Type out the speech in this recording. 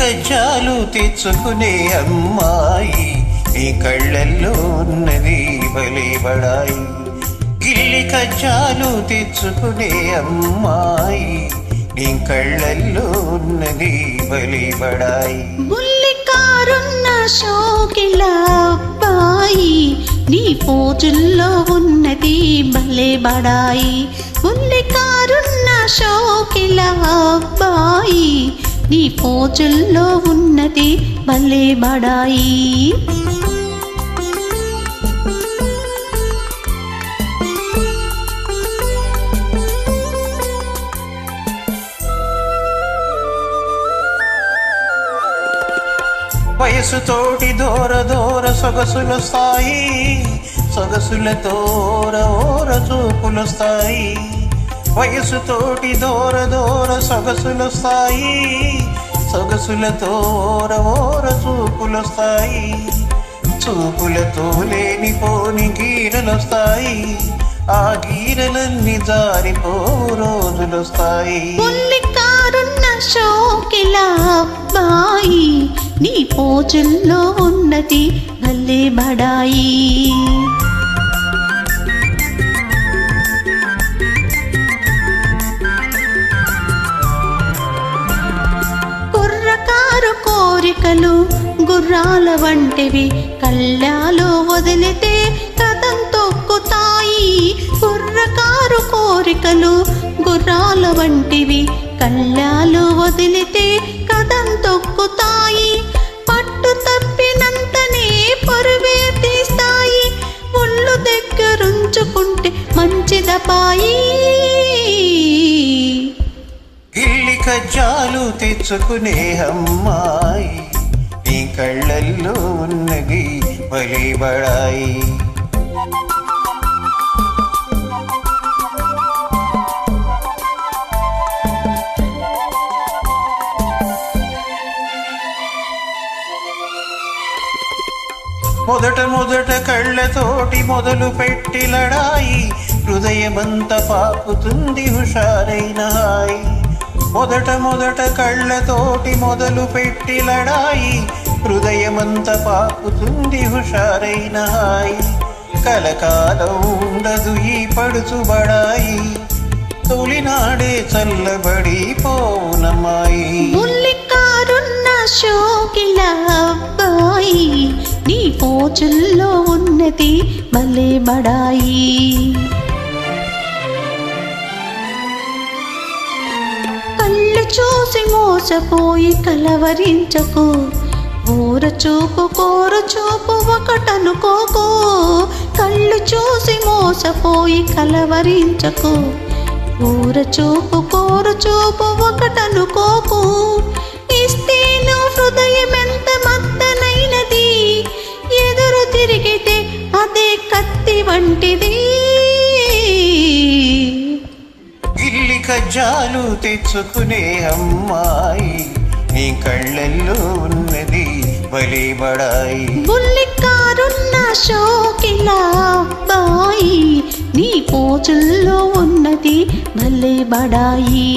కజ్జాలు తెచ్చుకునే అమ్మాయి, నీ కళ్ళల్లో ఉన్నది భలే బడాయి. గిల్లి కజ్జాలు తెచ్చుకునే అమ్మాయి, నీ కళ్ళల్లో ఉన్నది భలే బడాయి. బుల్లి కారున్న షోకిల అబ్బాయి, నీ పోజుల్లో ఉన్నది భలే బడాయి. బుల్లి కారున్న షోకిల అబ్బాయి, నీ పోజుల్లో ఉన్నది భలే బడాయి. వయసుతోటి దూర దూర సొగసులొస్తాయి, సొగసులతో ఓర చూపులొస్తాయి. వయసుతోటి దూర దూర సొగసులొస్తాయి, సొగసులతో ఓర చూపులొస్తాయి. చూపులతో లేనిపోని గీరలొస్తాయి, ఆ గీరలన్నీ జారిపో రోజులొస్తాయి. కారున్న షోకిల అబ్బాయి, నీ పోజుల్లో ఉన్నది భలే బడాయి. కుర్రకారు కోరికలు గుర్రాల వంటివి, కళ్ళాలో వదిలితే కథం తొక్కుతాయి. కుర్రకారు కోరికలు గుర్రాల వంటివి, కళ్ళాలు వదిలితే కథం తొక్కుతాయి. పట్టు తప్పినంతనే పరువే తీస్తాయి, ఒళ్ళు దగ్గరుంచుకుంటే మంచిదపాయి. గిల్లి కజ్జాలు తెచ్చుకునే అమ్మాయి, నీ కళ్ళల్లో ఉన్నది భలే బడాయి. మొదట మొదట కళ్ళతోటి మొదలు పెట్టి లడాయి, హృదయమంత పాకుతుంది హుషారైన హాయి. మొదట మొదట కళ్ళతోటి మొదలు పెట్టి లడాయి, హృదయమంత పాకుతుంది హుషారైన హాయి. కలకాలం ఉండదు ఈ పడుచు బడాయి, తొలినాడే చల్లబడి పౌనమాయి. బుల్లి కారున్న షోకిల అబ్బాయి, నీ పోజుల్లో ఉన్నది భలే బడాయి. కళ్ళు చూసి మోసపోయి కలవరించకు, ఊర చూపు కోర చూపు ఒకటనుకోకు. కళ్ళు చూసి మోసపోయి కలవరించకు, ఊర చూపు కోర చూపు ఒకటనుకోకు. ఇస్తేను హృదయం ఎంత మత్తనైనది, ఎదురు తిరిగితే అదే కత్తి వంటిది. గిల్లి కజ్జాలు తెచ్చుకునే అమ్మాయి, నీ కళ్ళల్లో ఉన్నది భలే బడాయి. బుల్లి కారున్న షోకిల అబ్బాయి, నీ పోజుల్లో ఉన్నది భలే బడాయి.